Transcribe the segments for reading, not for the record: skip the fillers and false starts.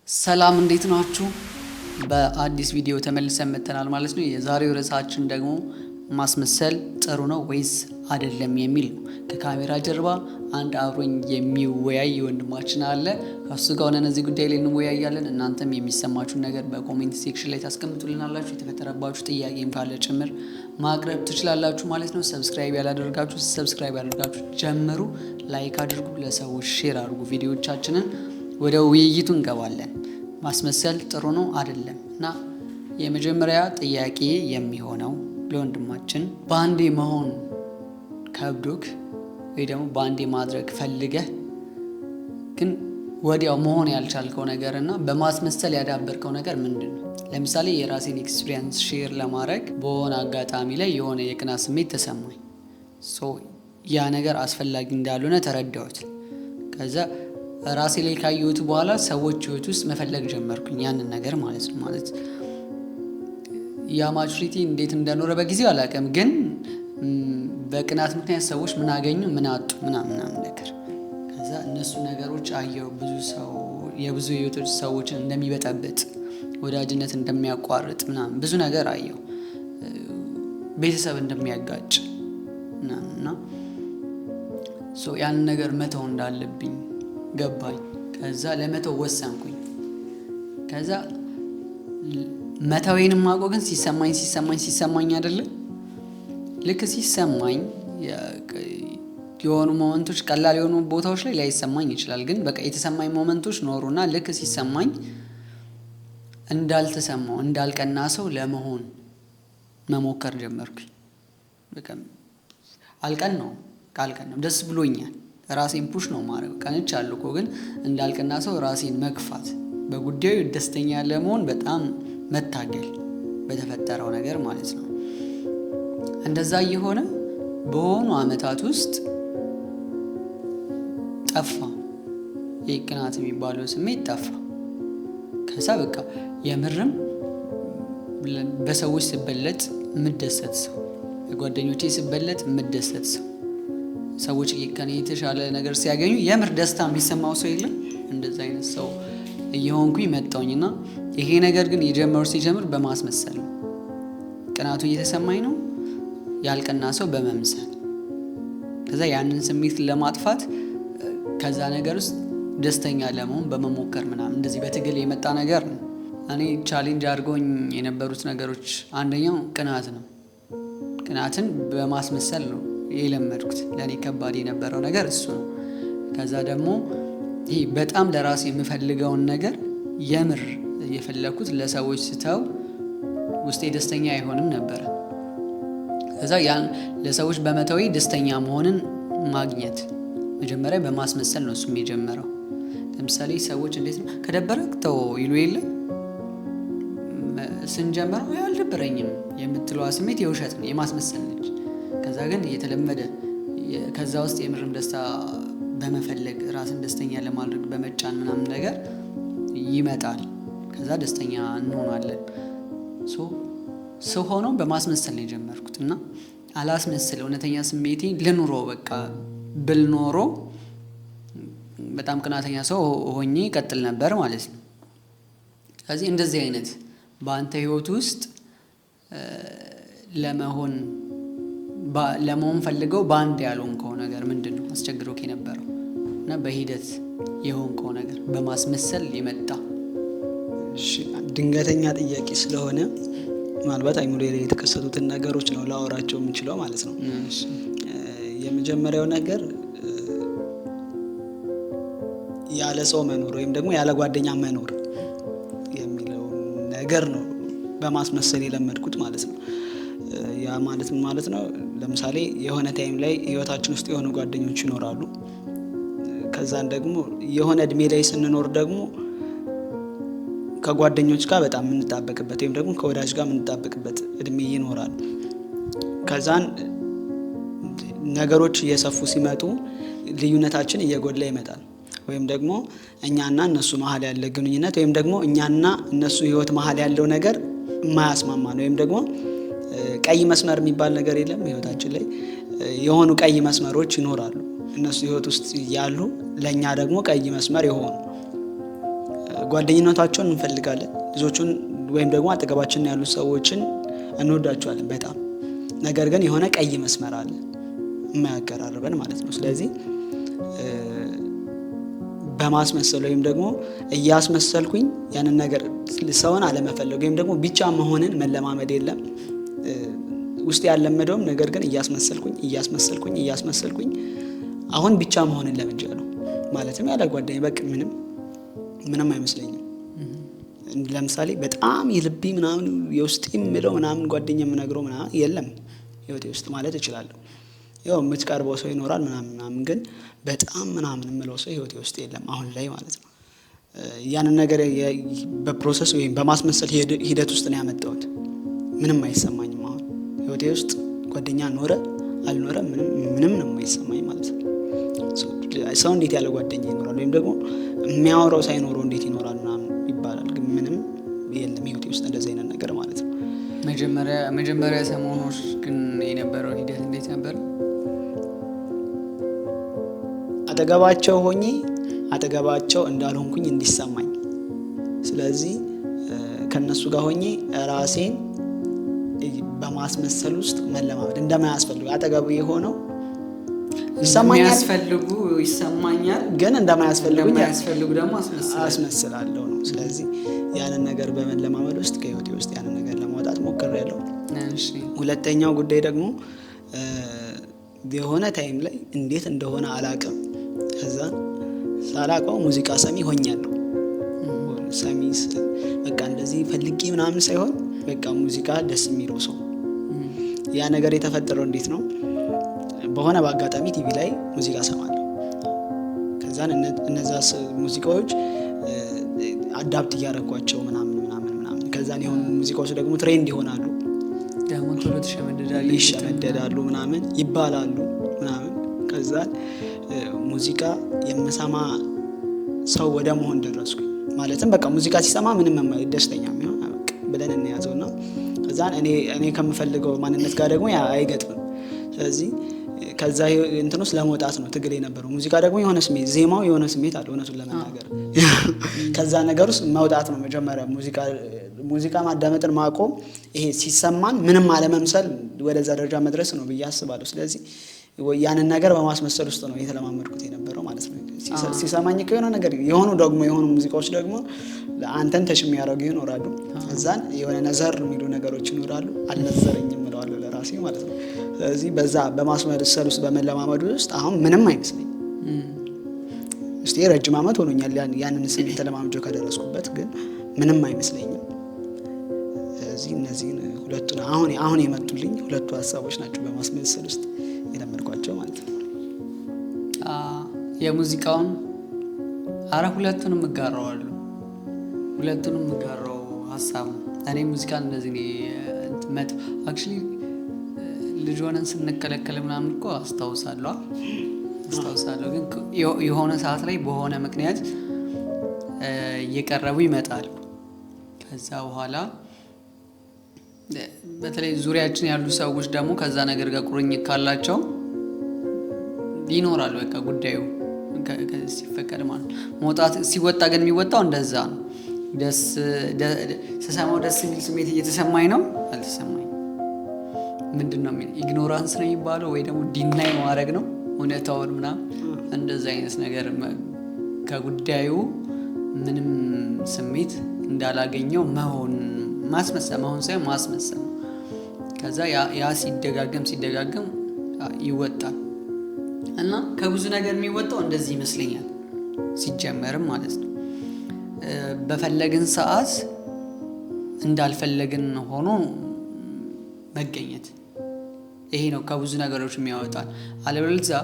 ሰላም እንዴት ናችሁ? በአዲስ ቪዲዮ ተመልሰን መጥተናል ማለት ነው። የዛሬው ርዕሳችን ደግሞ ማስመሰል ጥሩ ነው ወይስ አይደለም የሚል ነው። ከካሜራ ጀርባ አንድ አብሮኝ የሚወያይ ወንድማችን አለ። ከሱ ጋር ሆነን እዚህ ጉዳይ ላይ እንወያያለን። እናንተም የሚሰማችሁን ነገር በኮሜንት ሴክሽን ላይ ታስቀምጡልናላችሁ። የተፈጠረባችሁ ጥያቄም ካለ ጭምር ማቅረብ ትችላላችሁ ማለት ነው። ሰብስክራይብ ያላደረጋችሁ ሰብስክራይብ ያደርጋችሁ ጀምሩ። ላይክ አድርጉ፣ ለሰዎች ሼር አድርጉ ቪዲዮዎቻችንን። ወደ ውይይቱ እንገባለን። ማስመሰል ጥሩ ነው አይደለም? እና የመጀመሪያ ጥያቄ የሚሆነው ለወንድማችን በአንዴ መሆን ከብዶክ ወይ ደግሞ በአንዴ ማድረግ ፈልገህ ግን ወዲያው መሆን ያልቻልከው ነገር እና በማስመሰል ያዳበርከው ነገር ምንድን ነው? ለምሳሌ የራሴን ኤክስፒሪየንስ ሼር ለማድረግ በሆነ አጋጣሚ ላይ የሆነ የቅናት ስሜት ተሰማኝ። ያ ነገር አስፈላጊ እንዳልሆነ ተረዳሁት። ከዛ ራሴ ላይ ካየሁት በኋላ ሰዎች ህይወት ውስጥ መፈለግ ጀመርኩኝ ያንን ነገር ማለት ነው። ማለት ያ ማቹሪቲ እንዴት እንደኖረ በጊዜው አላውቅም፣ ግን በቅናት ምክንያት ሰዎች ምን አገኙ ምን አጡ ምናምን ነገር። ከዛ እነሱ ነገሮች አየው። የብዙ ህይወቶች ሰዎችን እንደሚበጠብጥ፣ ወዳጅነት እንደሚያቋርጥ ምናምን ብዙ ነገር አየው። ቤተሰብ እንደሚያጋጭ ምናምንና ያንን ነገር መተው እንዳለብኝ ገባኝ። ከዛ ለመተው ወሰንኩኝ። ከዛ መተዌንም ማውቀው ግን ሲሰማኝ አይደለ? ልክ ሲሰማኝ የሆኑ ሞመንቶች ቀላል የሆኑ ቦታዎች ላይ ላይሰማኝ ይችላል፣ ግን በቃ የተሰማኝ ሞመንቶች ኖሩና ልክ ሲሰማኝ እንዳልተሰማው እንዳልቀና ሰው ለመሆን መሞከር ጀመርኩኝ። በቃ አልቀናው ደስ ብሎኛል። ራሴን ፑሽ ነው ማድረግ ቀንቻለሁ እኮ፣ ግን እንዳልቀና ሰው ራሴን መግፋት፣ በጉዳዩ ደስተኛ ለመሆን በጣም መታገል በተፈጠረው ነገር ማለት ነው። እንደዛ እየሆነ በሆኑ አመታት ውስጥ ጠፋ። ቅናት የሚባለው ስሜት ጠፋ። ከዛ በቃ የምርም በሰዎች ስበለጥ የምደሰት ሰው፣ በጓደኞቼ ስበለጥ የምደሰት ሰው፣ ሰዎች ከኔ የተሻለ ነገር ሲያገኙ የምር ደስታ የሚሰማው ሰው የለም። እንደዛ አይነት ሰው እየሆንኩኝ መጣሁኝና ይሄ ነገር ግን ሲጀምር በማስመሰል ነው። ቅናቱ እየተሰማኝ ነው፣ ያልቀና ሰው በመምሰል። ከዛ ያንን ስሜት ለማጥፋት ከዛ ነገር ውስጥ ደስተኛ ለመሆን በመሞከር ምናምን እንደዚህ በትግል የመጣ ነገር ነው። እኔ ቻሌንጅ አድርጎኝ የነበሩት ነገሮች አንደኛው ቅናት ነው። ቅናትን በማስመሰል ነው የለመድኩት። ለእኔ ከባድ የነበረው ነገር እሱ ነው። ከዛ ደግሞ ይሄ በጣም ለራሴ የምፈልገውን ነገር የምር የፈለኩት ለሰዎች ስተው ውስጤ ደስተኛ አይሆንም ነበረ። ከዛ ያን ለሰዎች በመተው ደስተኛ መሆንን ማግኘት መጀመሪያ በማስመሰል ነው እሱም የጀመረው። ለምሳሌ ሰዎች እንዴት ነው ከደበረክ ተው ይሉ የለ ስንጀምረው አልደበረኝም የምትለዋ ስሜት የውሸት ነው፣ የማስመሰል ነች። ከዛ ግን የተለመደ ከዛ ውስጥ የምርም ደስታ በመፈለግ ራስን ደስተኛ ለማድረግ በመጫን ምናምን ነገር ይመጣል። ከዛ ደስተኛ እንሆናለን። ሰው ሆኖ በማስመሰል ነው የጀመርኩት እና አላስመስል እውነተኛ ስሜቴ ልኑሮ በቃ ብል ኖሮ በጣም ቅናተኛ ሰው ሆኜ ቀጥል ነበር ማለት ነው። ስለዚህ እንደዚህ አይነት በአንተ ህይወት ውስጥ ለመሆን ፈልገው በአንድ ያልሆንከው ነገር ምንድን ነው አስቸግሮክ የነበረው እና በሂደት የሆንከው ነገር በማስመሰል የመጣ? ድንገተኛ ጥያቄ ስለሆነ ምናልባት አይሙሬ ላይ የተከሰቱትን ነገሮች ነው ላወራቸው የምችለው ማለት ነው። የመጀመሪያው ነገር ያለ ሰው መኖር ወይም ደግሞ ያለ ጓደኛ መኖር የሚለው ነገር ነው በማስመሰል የለመድኩት ማለት ነው። ያ ማለት ምን ማለት ነው? ለምሳሌ የሆነ ታይም ላይ ህይወታችን ውስጥ የሆኑ ጓደኞች ይኖራሉ። ከዛን ደግሞ የሆነ እድሜ ላይ ስንኖር ደግሞ ከጓደኞች ጋር በጣም የምንጣበቅበት ወይም ደግሞ ከወዳጅ ጋር የምንጣበቅበት እድሜ ይኖራል። ከዛን ነገሮች እየሰፉ ሲመጡ ልዩነታችን እየጎላ ይመጣል። ወይም ደግሞ እኛና እነሱ መሀል ያለ ግንኙነት ወይም ደግሞ እኛና እነሱ ህይወት መሀል ያለው ነገር የማያስማማ ነው። ወይም ደግሞ ቀይ መስመር የሚባል ነገር የለም ህይወታችን ላይ የሆኑ ቀይ መስመሮች ይኖራሉ። እነሱ ህይወት ውስጥ ያሉ ለኛ ደግሞ ቀይ መስመር የሆኑ ጓደኝነታቸውን እንፈልጋለን። ልጆቹን ወይም ደግሞ አጠገባችን ያሉ ሰዎችን እንወዳቸዋለን በጣም። ነገር ግን የሆነ ቀይ መስመር አለ የማያቀራርበን ማለት ነው። ስለዚህ በማስመሰል ወይም ደግሞ እያስመሰልኩኝ ያንን ነገር ሰውን አለመፈለግ ወይም ደግሞ ብቻ መሆንን መለማመድ የለም ውስጥ ያለመደውም። ነገር ግን እያስመሰልኩኝ አሁን ብቻ መሆንን ለምንጀለው ማለትም ያለ ጓደኛ በቃ ምንም አይመስለኝም። ለምሳሌ በጣም የልቤ ምናምን የውስጤ የምለው ምናምን ጓደኛ የምነግረው ምናምን የለም ህይወቴ ውስጥ ማለት እችላለሁ። ያው የምትቀርበው ሰው ይኖራል ምናምን ግን በጣም ምናምን የምለው ሰው ህይወቴ ውስጥ የለም አሁን ላይ ማለት ነው። ያንን ነገር በፕሮሰስ ወይም በማስመሰል ሂደት ውስጥ ነው ያመጣሁት። ምንም አይሰማኝም አሁን ህይወቴ ውስጥ ጓደኛ ኖረ አልኖረ ምንም ነው የማይሰማኝ ማለት ነው። ሰው እንዴት ያለ ጓደኛ ይኖራል ወይም ደግሞ የሚያወራው ሳይኖረው እንዴት ይኖራል ምናምን ይባላል። ግን ምንም የለም ህይወቴ ውስጥ እንደዚህ አይነት ነገር ማለት ነው። መጀመሪያ ሰሞኖች ግን የነበረው ሂደት እንዴት ነበር? አጠገባቸው እንዳልሆንኩኝ እንዲሰማኝ፣ ስለዚህ ከነሱ ጋር ሆኜ ራሴን በማስመሰል ውስጥ መለማመድ እንደማያስፈልጉ አጠገቡ የሆነው ይሰማኛል ግን እንደማያስፈልጉ ደግሞ አስመስላለሁ ነው። ስለዚህ ያንን ነገር በመለማመድ ውስጥ ከህይወቴ ውስጥ ያንን ነገር ለማውጣት ሞክሬያለሁ። ሁለተኛው ጉዳይ ደግሞ የሆነ ታይም ላይ እንዴት እንደሆነ አላውቅም፣ ከዛ ሳላውቀው ሙዚቃ ሰሚ ሆኛለሁ። ሰሚስ በቃ እንደዚህ ፈልጌ ምናምን ሳይሆን በቃ ሙዚቃ ደስ የሚለው ሰው። ያ ነገር የተፈጠረው እንዴት ነው? በሆነ በአጋጣሚ ቲቪ ላይ ሙዚቃ ሰማለሁ። ከዛን እነዛ ሙዚቃዎች አዳፕት እያደረጓቸው ምናምን ከዛን የሆኑ ሙዚቃዎች ደግሞ ትሬንድ ይሆናሉ፣ ደግሞ ቶሎ ይሸመደዳሉ ምናምን ይባላሉ ምናምን። ከዛን ሙዚቃ የምሰማ ሰው ወደ መሆን ደረስኩኝ። ማለትም በቃ ሙዚቃ ሲሰማ ምንም ደስተኛ የሚሆን በቃ ብለን እንያዘውና ከዛን እኔ ከምፈልገው ማንነት ጋር ደግሞ አይገጥምም። ስለዚህ ከዛ እንትን ውስጥ ለመውጣት ነው ትግል የነበረው። ሙዚቃ ደግሞ የሆነ ስሜት፣ ዜማው የሆነ ስሜት አለ እውነቱን ለመናገር። ከዛ ነገር ውስጥ መውጣት ነው መጀመሪያ። ሙዚቃ ማዳመጥን ማቆም፣ ይሄ ሲሰማን ምንም አለመምሰል ወደዛ ደረጃ መድረስ ነው ብዬ አስባለሁ። ስለዚህ ያንን ነገር በማስመሰል ውስጥ ነው የተለማመድኩት የነበረው ማለት ነው። ሲሰማኝ ከሆነ ነገር የሆኑ ሙዚቃዎች ደግሞ አንተን ተሽ የሚያደርጉ ይኖራሉ። እዛን የሆነ ነዘር የሚሉ ነገሮች ይኖራሉ። አልነዘረኝም እለዋለሁ ለራሴ ማለት ነው። ስለዚህ በዛ በማስመሰል ውስጥ በመለማመዱ ውስጥ አሁን ምንም አይመስለኝም። እስቲ ረጅም ዓመት ሆኖኛል ያንን ስሜት ተለማምጄው ከደረስኩበት፣ ግን ምንም አይመስለኝም። ስለዚህ እነዚህን ሁለቱን አሁን የመጡልኝ ሁለቱ ሀሳቦች ናቸው በማስመሰል ውስጥ የለመድኳቸው ማለት ነው። የሙዚቃውን ሁለቱንም እጋራዋለሁ። ሁለቱንም እጋራው ሀሳብ ነው። እኔ ሙዚቃን እንደዚህ አክቹሊ ልጅ ሆነን ስንከለከል ምናምን እኮ አስታውሳለሁ። ግን የሆነ ሰዓት ላይ በሆነ ምክንያት እየቀረቡ ይመጣሉ። ከዛ በኋላ በተለይ ዙሪያችን ያሉ ሰዎች ደግሞ ከዛ ነገር ጋር ቁርኝት ካላቸው ይኖራል። በቃ ጉዳዩ ሲፈቀድ ማለት መውጣት ሲወጣ ግን የሚወጣው እንደዛ ነው። ስሰማው ደስ የሚል ስሜት እየተሰማኝ ነው፣ አልተሰማኝ ምንድን ነው ኢግኖራንስ ነው የሚባለው ወይ ደግሞ ዲናይ ማድረግ ነው እውነታውን ምናምን። እንደዛ አይነት ነገር ከጉዳዩ ምንም ስሜት እንዳላገኘው መሆን ሳይሆን ማስመሰል ነው። ከዛ ያ ሲደጋገም ይወጣል እና ከብዙ ነገር የሚወጣው እንደዚህ ይመስለኛል ሲጀመርም ማለት ነው። በፈለግን ሰዓት እንዳልፈለግን ሆኖ መገኘት፣ ይሄ ነው ከብዙ ነገሮች የሚያወጣል። አለበለዚያ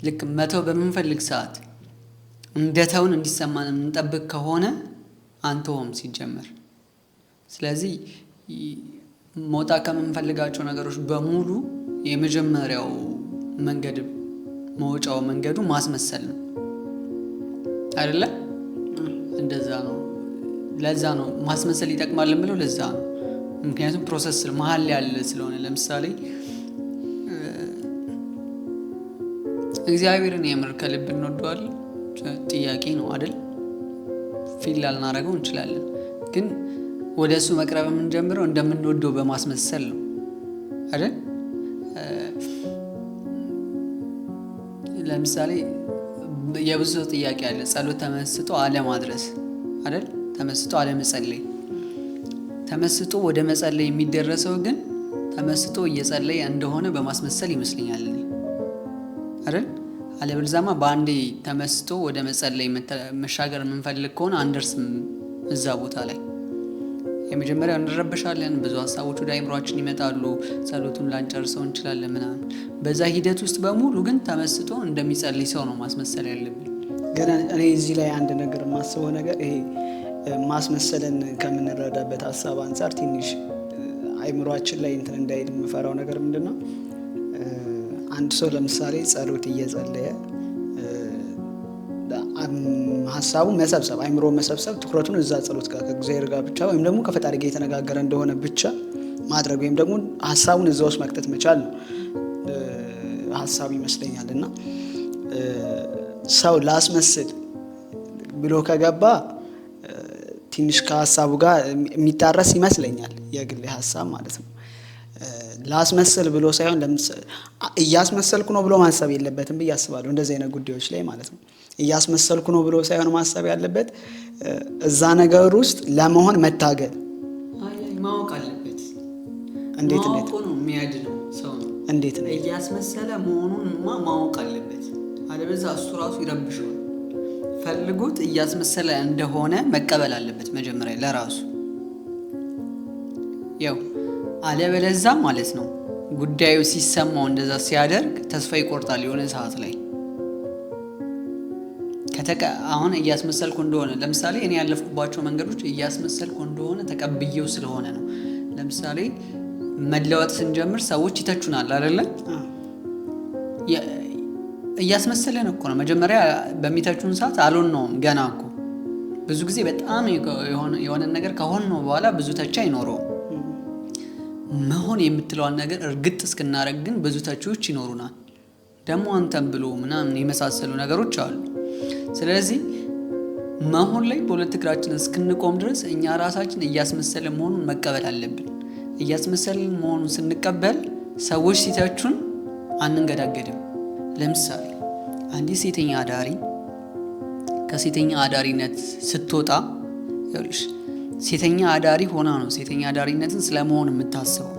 ልክ መተው በምንፈልግ ሰዓት እንደተውን እንዲሰማን የምንጠብቅ ከሆነ አንተውም ሲጀመር። ስለዚህ መውጣት ከምንፈልጋቸው ነገሮች በሙሉ የመጀመሪያው መውጫው መንገዱ ማስመሰል ነው አይደለ? እንደዛ ነው። ለዛ ነው ማስመሰል ይጠቅማል የምለው ለዛ ነው። ምክንያቱም ፕሮሰስ መሀል ያለ ስለሆነ። ለምሳሌ እግዚአብሔርን የምር ከልብ እንወደዋለን? ጥያቄ ነው አይደል? ፊል ላልናደርገው እንችላለን። ግን ወደ እሱ መቅረብ የምንጀምረው እንደምንወደው በማስመሰል ነው አይደል? ለምሳሌ የብዙ ሰው ጥያቄ አለ፣ ጸሎት ተመስጦ አለማድረስ አይደል? ተመስጦ አለመጸለይ። ተመስጦ ወደ መጸለይ የሚደረሰው ግን ተመስጦ እየጸለየ እንደሆነ በማስመሰል ይመስለኛል አይደል? አለበለዚያማ በአንዴ ተመስጦ ወደ መጸለይ መሻገር የምንፈልግ ከሆነ አንደርስም እዛ ቦታ ላይ። የመጀመሪያው እንረበሻለን፣ ብዙ ሀሳቦች ወደ አይምሯችን ይመጣሉ፣ ጸሎቱን ላንጨርሰው እንችላለን ምናምን። በዛ ሂደት ውስጥ በሙሉ ግን ተመስጦ እንደሚጸልይ ሰው ነው ማስመሰል ያለብን። ግን እኔ እዚህ ላይ አንድ ነገር የማስበው ነገር ይሄ ማስመሰልን ከምንረዳበት ሀሳብ አንጻር ትንሽ አይምሯችን ላይ እንትን እንዳይል የምፈራው ነገር ምንድን ነው? አንድ ሰው ለምሳሌ ጸሎት እየጸለየ ሀሳቡ መሰብሰብ፣ አይምሮ መሰብሰብ፣ ትኩረቱን እዛ ጸሎት ጋር ከእግዚአብሔር ጋር ብቻ ወይም ደግሞ ከፈጣሪ ጋር የተነጋገረ እንደሆነ ብቻ ማድረግ ወይም ደግሞ ሀሳቡን እዛ ውስጥ መክተት መቻል ነው ሀሳብ ይመስለኛል። እና ሰው ላስመስል ብሎ ከገባ ትንሽ ከሀሳቡ ጋር የሚጣረስ ይመስለኛል፣ የግል ሀሳብ ማለት ነው። ላስመስል ብሎ ሳይሆን እያስመሰልኩ ነው ብሎ ማሰብ የለበትም ብዬ አስባለሁ። እንደዚህ አይነት ጉዳዮች ላይ ማለት ነው። እያስመሰልኩ ነው ብሎ ሳይሆን ማሰብ ያለበት እዛ ነገር ውስጥ ለመሆን መታገል ማወቅ አለበት። እንዴት ማወቁ ነው የሚያድነው ሰው ነው። እንዴት ነው እያስመሰለ መሆኑን ማወቅ አለበት። አለበለዚያ እሱ ራሱ ይረብሸዋል። ፈልጉት እያስመሰለ እንደሆነ መቀበል አለበት መጀመሪያ ለራሱ። ያው አለበለዚያ ማለት ነው ጉዳዩ ሲሰማው እንደዛ ሲያደርግ ተስፋ ይቆርጣል የሆነ ሰዓት ላይ። አሁን እያስመሰልኩ እንደሆነ ለምሳሌ እኔ ያለፍኩባቸው መንገዶች እያስመሰልኩ እንደሆነ ተቀብዬው ስለሆነ ነው። ለምሳሌ መለወጥ ስንጀምር ሰዎች ይተቹናል አይደለ? እያስመሰለን እኮ ነው። መጀመሪያ በሚተቹን ሰዓት አልሆነውም ገና እኮ ብዙ ጊዜ በጣም የሆነ ነገር ከሆነው በኋላ ብዙ ተቻ አይኖረውም። መሆን የምትለዋን ነገር እርግጥ እስክናረግ ግን ብዙ ተቺዎች ይኖሩናል። ደግሞ አንተም ብሎ ምናምን የመሳሰሉ ነገሮች አሉ። ስለዚህ መሆን ላይ በሁለት እግራችን እስክንቆም ድረስ እኛ ራሳችን እያስመሰልን መሆኑን መቀበል አለብን። እያስመሰልን መሆኑን ስንቀበል ሰዎች ሲተቹን አንንገዳገድም። ለምሳሌ አንዲት ሴተኛ አዳሪ ከሴተኛ አዳሪነት ስትወጣ ይኸውልሽ ሴተኛ አዳሪ ሆና ነው ሴተኛ አዳሪነትን ስለመሆን የምታስበው።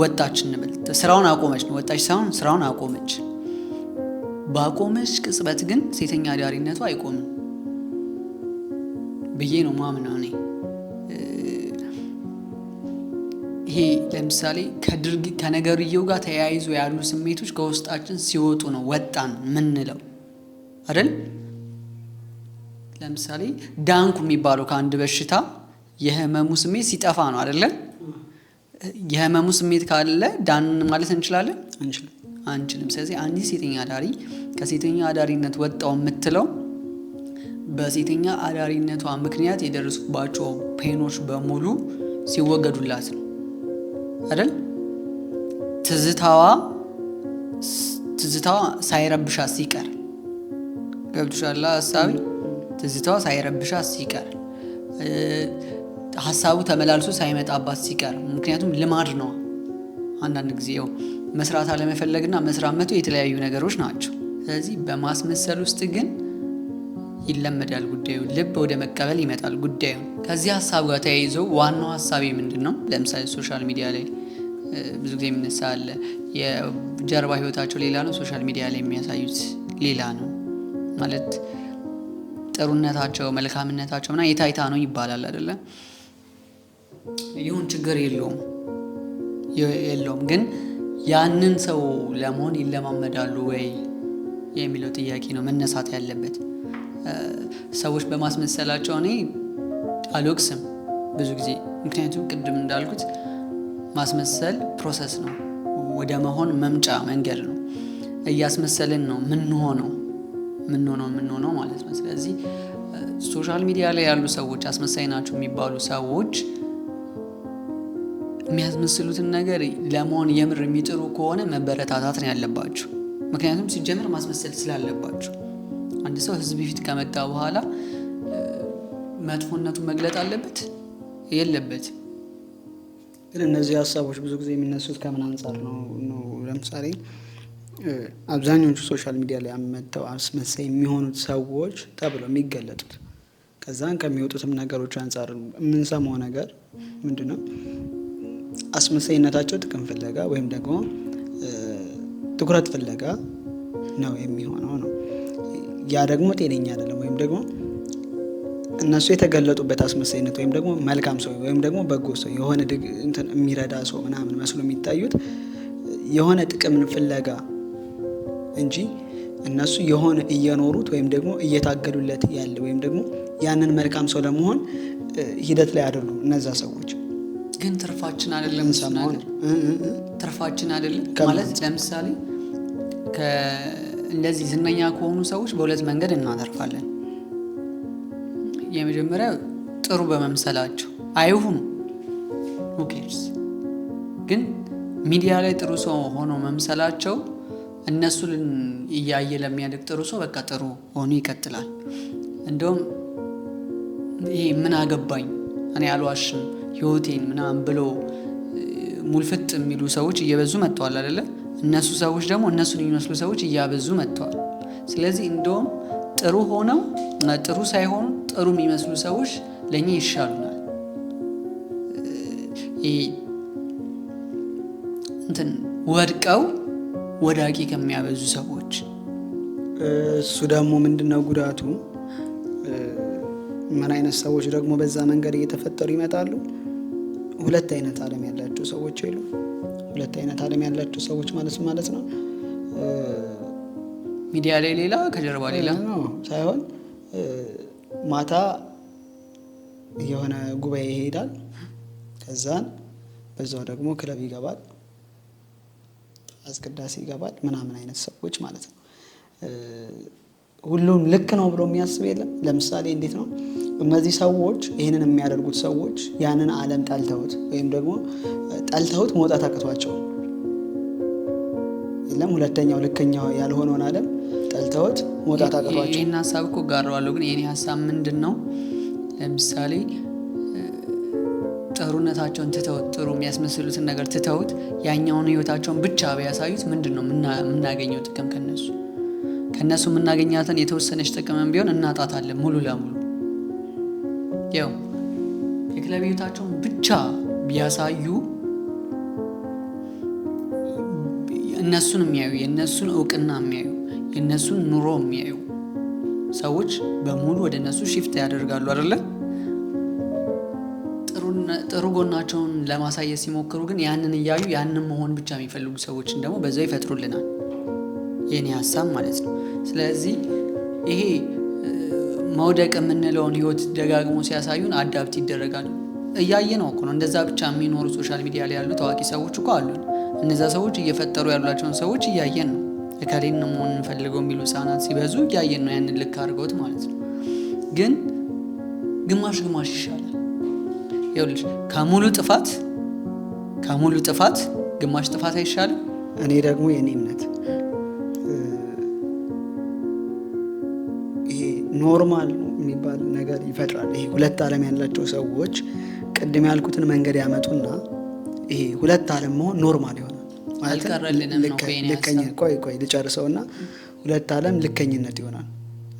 ወጣች እንበል፣ ስራውን አቆመች ነው። ወጣች ሳይሆን ስራውን አቆመች። ባቆመች ቅጽበት ግን ሴተኛ አዳሪነቱ አይቆምም ብዬ ነው ማምነው እኔ። ይሄ ለምሳሌ ከነገርየው ጋር ተያይዞ ያሉ ስሜቶች ከውስጣችን ሲወጡ ነው ወጣን ምንለው አይደል? ለምሳሌ ዳንኩ የሚባለው ከአንድ በሽታ የህመሙ ስሜት ሲጠፋ ነው አይደለ? የህመሙ ስሜት ካለ ዳን ማለት እንችላለን? አንችልም። ስለዚህ አንዲት ሴተኛ አዳሪ ከሴተኛ አዳሪነት ወጣው የምትለው በሴተኛ አዳሪነቷ ምክንያት የደረሱባቸው ፔኖች በሙሉ ሲወገዱላት ነው አይደል? ትዝታዋ ሳይረብሻት ሲቀር ገብቶሻል ሀሳቢ? ትዝታዋ ሳይረብሻት ሲቀር ሀሳቡ ተመላልሶ ሳይመጣባት ሲቀር። ምክንያቱም ልማድ ነው። አንዳንድ ጊዜ ያው መስራት አለመፈለግና መስራት መቶ የተለያዩ ነገሮች ናቸው። ስለዚህ በማስመሰል ውስጥ ግን ይለመዳል ጉዳዩ። ልብ ወደ መቀበል ይመጣል ጉዳዩ። ከዚህ ሀሳብ ጋር ተያይዘው ዋናው ሀሳቤ ምንድን ነው? ለምሳሌ ሶሻል ሚዲያ ላይ ብዙ ጊዜ የሚነሳ አለ። የጀርባ ህይወታቸው ሌላ ነው፣ ሶሻል ሚዲያ ላይ የሚያሳዩት ሌላ ነው። ማለት ጥሩነታቸው መልካምነታቸው ምናምን የታይታ ነው ይባላል አይደለ? ይሁን ችግር የለውም። ግን ያንን ሰው ለመሆን ይለማመዳሉ ወይ የሚለው ጥያቄ ነው መነሳት ያለበት። ሰዎች በማስመሰላቸው እኔ አልወቅስም ብዙ ጊዜ። ምክንያቱም ቅድም እንዳልኩት ማስመሰል ፕሮሰስ ነው፣ ወደ መሆን መምጫ መንገድ ነው። እያስመሰልን ነው ምንሆነው ማለት ነው። ስለዚህ ሶሻል ሚዲያ ላይ ያሉ ሰዎች አስመሳይ ናቸው የሚባሉ ሰዎች የሚያስመስሉትን ነገር ለመሆን የምር የሚጥሩ ከሆነ መበረታታት ነው ያለባቸው። ምክንያቱም ሲጀምር ማስመሰል ስላለባቸው። አንድ ሰው ህዝብ ፊት ከመጣ በኋላ መጥፎነቱን መግለጥ አለበት የለበትም? ግን እነዚህ ሀሳቦች ብዙ ጊዜ የሚነሱት ከምን አንጻር ነው? ለምሳሌ አብዛኞቹ ሶሻል ሚዲያ ላይ አመተው አስመሳይ የሚሆኑት ሰዎች ተብለው የሚገለጡት ከዛን ከሚወጡትም ነገሮች አንጻር የምንሰማው ነገር ምንድነው? አስመሳይነታቸው ጥቅም ፍለጋ ወይም ደግሞ ትኩረት ፍለጋ ነው የሚሆነው ነው። ያ ደግሞ ጤነኛ አይደለም። ወይም ደግሞ እነሱ የተገለጡበት አስመሳይነት ወይም ደግሞ መልካም ሰው ወይም ደግሞ በጎ ሰው የሆነ የሚረዳ ሰው ምናምን መስሎ የሚታዩት የሆነ ጥቅምን ፍለጋ እንጂ እነሱ የሆነ እየኖሩት ወይም ደግሞ እየታገሉለት ያለ ወይም ደግሞ ያንን መልካም ሰው ለመሆን ሂደት ላይ አይደሉም። እነዛ ሰዎች ግን ትርፋችን አይደለም ትርፋችን አይደለም ማለት ለምሳሌ እንደዚህ ዝነኛ ከሆኑ ሰዎች በሁለት መንገድ እናተርፋለን። የመጀመሪያው ጥሩ በመምሰላቸው አይሁኑ ኦኬስ፣ ግን ሚዲያ ላይ ጥሩ ሰው ሆኖ መምሰላቸው እነሱን እያየ ለሚያድግ ጥሩ ሰው በቃ ጥሩ ሆኖ ይቀጥላል። እንደውም ይሄ ምን አገባኝ እኔ አልዋሽም ህይወቴን ምናምን ብሎ ሙልፍጥ የሚሉ ሰዎች እየበዙ መጥተዋል አይደለ? እነሱ ሰዎች ደግሞ እነሱን የሚመስሉ ሰዎች እያበዙ መጥተዋል። ስለዚህ እንደውም ጥሩ ሆነው ጥሩ ሳይሆኑ ጥሩ የሚመስሉ ሰዎች ለኛ ይሻሉናል። ወድቀው ወዳቂ ከሚያበዙ ሰዎች። እሱ ደግሞ ምንድነው ጉዳቱ? ምን አይነት ሰዎች ደግሞ በዛ መንገድ እየተፈጠሩ ይመጣሉ? ሁለት አይነት ዓለም ያላቸው ሰዎች ይሉ ሁለት አይነት ዓለም ያላቸው ሰዎች ማለት ነው። ሚዲያ ላይ ሌላ ከጀርባ ሌላ ነው ሳይሆን ማታ የሆነ ጉባኤ ይሄዳል፣ ከዛን በዛው ደግሞ ክለብ ይገባል፣ አስቀዳሴ ይገባል ምናምን አይነት ሰዎች ማለት ነው። ሁሉም ልክ ነው ብሎ የሚያስብ የለም። ለምሳሌ እንዴት ነው እነዚህ ሰዎች ይህንን የሚያደርጉት ሰዎች ያንን ዓለም ጠልተውት ወይም ደግሞ ጠልተውት መውጣት አቅቷቸው የለም። ሁለተኛው ልከኛው ያልሆነውን ዓለም ጠልተውት መውጣት አቅቷቸው። ይሄን ሀሳብ እኮ ጋራዋለሁ፣ ግን የኔ ሀሳብ ምንድነው? ለምሳሌ ጥሩነታቸውን ትተውት ጥሩ የሚያስመስሉትን ነገር ትተውት ያኛውን ህይወታቸውን ብቻ ቢያሳዩት ምንድነው የምናገኘው ጥቅም? ከነሱ የምናገኛትን የተወሰነች ጥቅምም ቢሆን እናጣታለን ሙሉ ለሙሉ። ያው የክለብ ህይወታቸውን ብቻ ቢያሳዩ እነሱን የሚያዩ የእነሱን እውቅና የሚያዩ የእነሱን ኑሮ የሚያዩ ሰዎች በሙሉ ወደ እነሱ ሽፍት ያደርጋሉ አይደለ? ጥሩ ጎናቸውን ለማሳየት ሲሞክሩ ግን ያንን እያዩ ያንን መሆን ብቻ የሚፈልጉ ሰዎችን ደግሞ በዛው ይፈጥሩልናል። የኔ ሀሳብ ማለት ነው። ስለዚህ ይሄ መውደቅ የምንለውን ህይወት ደጋግሞ ሲያሳዩን አዳፕት ይደረጋሉ። እያየ ነው እኮ ነው። እንደዛ ብቻ የሚኖሩ ሶሻል ሚዲያ ላይ ያሉ ታዋቂ ሰዎች እኮ አሉ። እነዛ ሰዎች እየፈጠሩ ያሏቸውን ሰዎች እያየን ነው። እከሌን መሆን እንፈልገው የሚሉ ህጻናት ሲበዙ እያየን ነው። ያንን ልክ አድርገውት ማለት ነው። ግን ግማሽ ይሻላል። ይኸውልሽ ከሙሉ ጥፋት ግማሽ ጥፋት አይሻልም? እኔ ደግሞ የኔ እምነት ይሄ ኖርማል የሚባል ነገር ይፈጥራል። ይሄ ሁለት ዓለም ያላቸው ሰዎች ቅድም ያልኩትን መንገድ ያመጡና ይሄ ሁለት ዓለም መሆን ኖርማል ይሆናል ማለት ነው። ቆይ ልጨርሰውና ሁለት ዓለም ልከኝነት ይሆናል።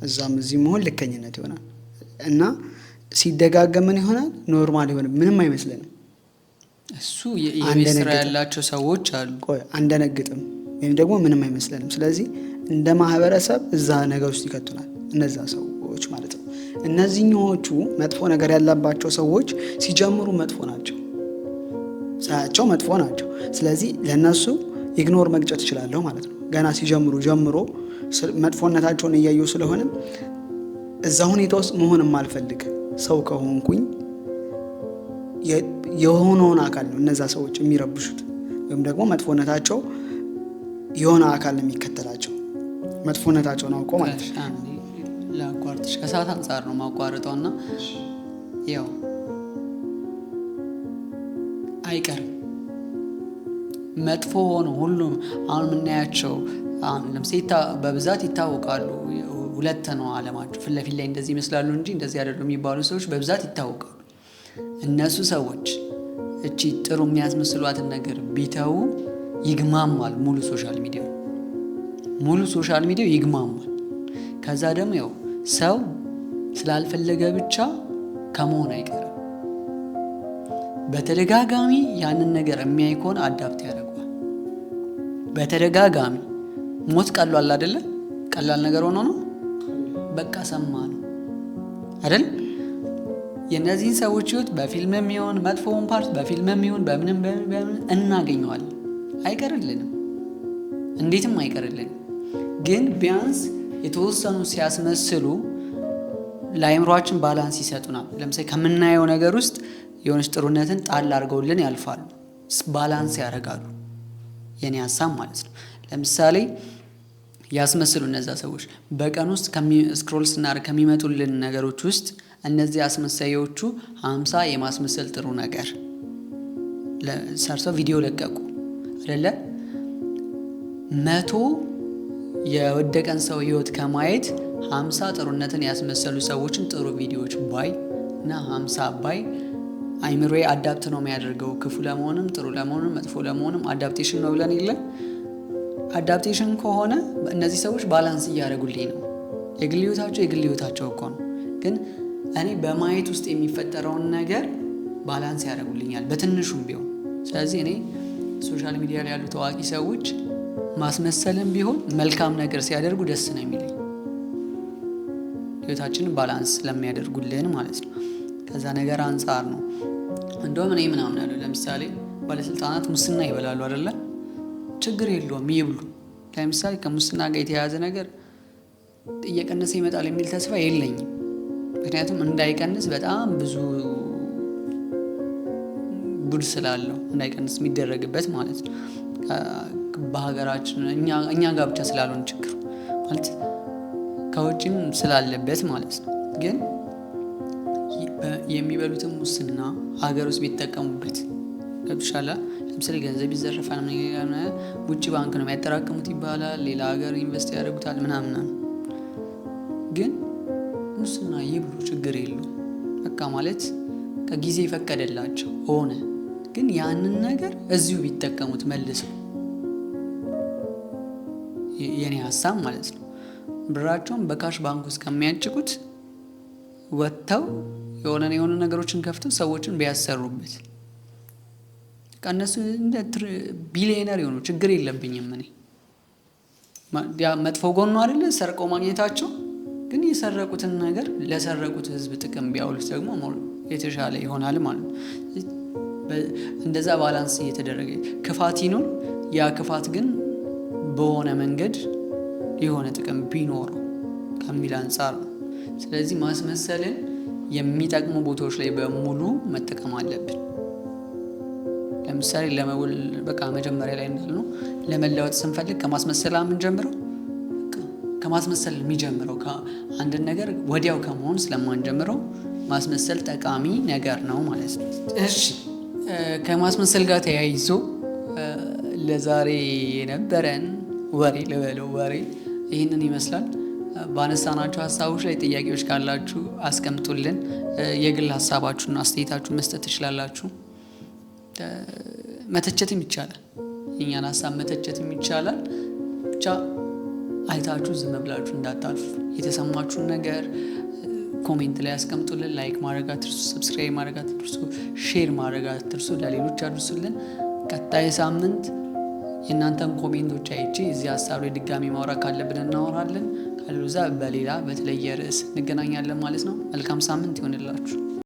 እዛም እዚህ መሆን ልከኝነት ይሆናል እና ሲደጋገም ምን ይሆናል? ኖርማል ይሆናል። ምንም አይመስልንም። እሱ የቤት ስራ ያላቸው ሰዎች አሉ። አንደነግጥም ወይም ደግሞ ምንም አይመስልንም። ስለዚህ እንደ ማህበረሰብ እዛ ነገር ውስጥ ይከቱናል እነዛ ሰዎች ማለት ነው። እነዚህኞቹ መጥፎ ነገር ያለባቸው ሰዎች ሲጀምሩ መጥፎ ናቸው፣ ሳያቸው መጥፎ ናቸው። ስለዚህ ለነሱ ኢግኖር መግጨት እችላለሁ ማለት ነው። ገና ሲጀምሩ ጀምሮ መጥፎነታቸውን እያየሁ ስለሆነ እዛ ሁኔታ ውስጥ መሆንም አልፈልግ። ሰው ከሆንኩኝ የሆነውን አካል ነው እነዛ ሰዎች የሚረብሹት ወይም ደግሞ መጥፎነታቸው የሆነ አካል ነው የሚከተላቸው። መጥፎነታቸውን አውቆ ማለት ነው። ለአቋርጥሽ ከሰዓት አንጻር ነው ማቋረጠውና ያው አይቀርም መጥፎ ሆኖ ሁሉም አሁን የምናያቸው ለምሳሌ በብዛት ይታወቃሉ። ሁለት ነው አለማቸው። ፊት ለፊት ላይ እንደዚህ ይመስላሉ እንጂ እንደዚህ አይደሉም የሚባሉ ሰዎች በብዛት ይታወቃሉ። እነሱ ሰዎች እቺ ጥሩ የሚያስመስሏትን ነገር ቢተው ይግማማል። ሙሉ ሶሻል ሚዲያው ይግማማል። ከዛ ደግሞ ያው ሰው ስላልፈለገ ብቻ ከመሆን አይቀርም። በተደጋጋሚ ያንን ነገር የሚያይ ከሆነ አዳፕት ያደርገዋል። በተደጋጋሚ ሞት ቀሏል አይደለ? ቀላል ነገር ሆኖ ነው በቃ ሰማ ነው አይደል? የእነዚህን ሰዎች ህይወት በፊልምም ይሁን መጥፎውን ፓርት በፊልምም ይሁን በምንም እናገኘዋለን። አይቀርልንም፣ እንዴትም አይቀርልንም። ግን ቢያንስ የተወሰኑ ሲያስመስሉ ለአይምሯችን ባላንስ ይሰጡናል። ለምሳሌ ከምናየው ነገር ውስጥ የሆነች ጥሩነትን ጣል አድርገውልን ያልፋሉ፣ ባላንስ ያደርጋሉ። የኔ ሀሳብ ማለት ነው። ለምሳሌ ያስመስሉ እነዛ ሰዎች በቀን ውስጥ ስክሮል ስናደርግ ከሚመጡልን ነገሮች ውስጥ እነዚህ አስመሳዮቹ 50 የማስመሰል ጥሩ ነገር ሰርተው ቪዲዮ ለቀቁ አይደለ? 100 የወደቀን ሰው ህይወት ከማየት 50 ጥሩነትን ያስመሰሉ ሰዎችን ጥሩ ቪዲዮዎች ባይ እና 50 ባይ አይምሮዬ አዳፕት ነው የሚያደርገው። ክፉ ለመሆንም ጥሩ ለመሆንም መጥፎ ለመሆንም አዳፕቴሽን ነው ብለን የለ? አዳፕቴሽን ከሆነ እነዚህ ሰዎች ባላንስ እያደረጉልኝ ነው። የግል ህይወታቸው እኮ ነው። ግን እኔ በማየት ውስጥ የሚፈጠረውን ነገር ባላንስ ያደርጉልኛል በትንሹም ቢሆን። ስለዚህ እኔ ሶሻል ሚዲያ ላይ ያሉ ታዋቂ ሰዎች ማስመሰልም ቢሆን መልካም ነገር ሲያደርጉ ደስ ነው የሚለኝ፣ ህይወታችንን ባላንስ ስለሚያደርጉልን ማለት ነው። ከዛ ነገር አንጻር ነው እንደውም እኔ ምናምን አለው። ለምሳሌ ባለስልጣናት ሙስና ይበላሉ አይደለ? ችግር የለውም ይብሉ። ለምሳሌ ከሙስና ጋር የተያያዘ ነገር እየቀነሰ ይመጣል የሚል ተስፋ የለኝም። ምክንያቱም እንዳይቀንስ በጣም ብዙ ጉድ ስላለው እንዳይቀንስ የሚደረግበት ማለት ነው። በሀገራችን እኛ ጋር ብቻ ስላልሆነ ችግሩ ማለት ከውጭም ስላለበት ማለት ነው። ግን የሚበሉትን ሙስና ሀገር ውስጥ ቢጠቀሙበት ገብቶሻል። ለምሳሌ ገንዘብ ይዘረፋል፣ ውጭ ባንክ ነው የሚያጠራቅሙት ይባላል፣ ሌላ ሀገር ኢንቨስት ያደርጉታል ምናምን። ግን ሙስና ይብሉ ችግር የለው በቃ ማለት ከጊዜ ፈቀደላቸው ሆነ። ግን ያንን ነገር እዚሁ ቢጠቀሙት መልሰው የኔ ሀሳብ ማለት ነው። ብራቸውን በካሽ ባንክ ውስጥ ከሚያጭቁት ወጥተው የሆኑ ነገሮችን ከፍተው ሰዎችን ቢያሰሩበት እነሱ እንደ ቢሊየነር የሆኑ ችግር የለብኝም እኔ። ያ መጥፎ ጎኑ አይደለ ሰርቀው ማግኘታቸው። ግን የሰረቁትን ነገር ለሰረቁት ህዝብ ጥቅም ቢያውሉት ደግሞ የተሻለ ይሆናል ማለት ነው። እንደዛ ባላንስ እየተደረገ ክፋት ይኑር፣ ያ ክፋት ግን በሆነ መንገድ የሆነ ጥቅም ቢኖረው ከሚል አንጻር ነው። ስለዚህ ማስመሰልን የሚጠቅሙ ቦታዎች ላይ በሙሉ መጠቀም አለብን። ለምሳሌ በቃ መጀመሪያ ላይ እንዳልነው ለመለወጥ ስንፈልግ ከማስመሰል የምንጀምረው ከማስመሰል የሚጀምረው አንድን ነገር ወዲያው ከመሆን ስለማንጀምረው ማስመሰል ጠቃሚ ነገር ነው ማለት ነው። እሺ ከማስመሰል ጋር ተያይዞ ለዛሬ የነበረን ወሬ ይህንን ይመስላል። ባነሳናቸው ሀሳቦች ላይ ጥያቄዎች ካላችሁ አስቀምጡልን። የግል ሀሳባችሁን አስተያየታችሁን መስጠት ትችላላችሁ። መተቸትም ይቻላል፣ የኛን ሀሳብ መተቸትም ይቻላል። ብቻ አይታችሁ ዝም ብላችሁ እንዳታልፉ። የተሰማችሁን ነገር ኮሜንት ላይ አስቀምጡልን። ላይክ ማድረግ አትርሱ፣ ሰብስክራይብ ማድረግ አትርሱ፣ ሼር ማድረግ አትርሱ፣ ለሌሎች አድርሱልን። ቀጣይ ሳምንት የእናንተን ኮሜንቶች አይቼ እዚህ ሀሳብ ላይ ድጋሚ ማውራት ካለብን እናወራለን። ካልዛ በሌላ በተለየ ርዕስ እንገናኛለን ማለት ነው። መልካም ሳምንት ይሆንላችሁ።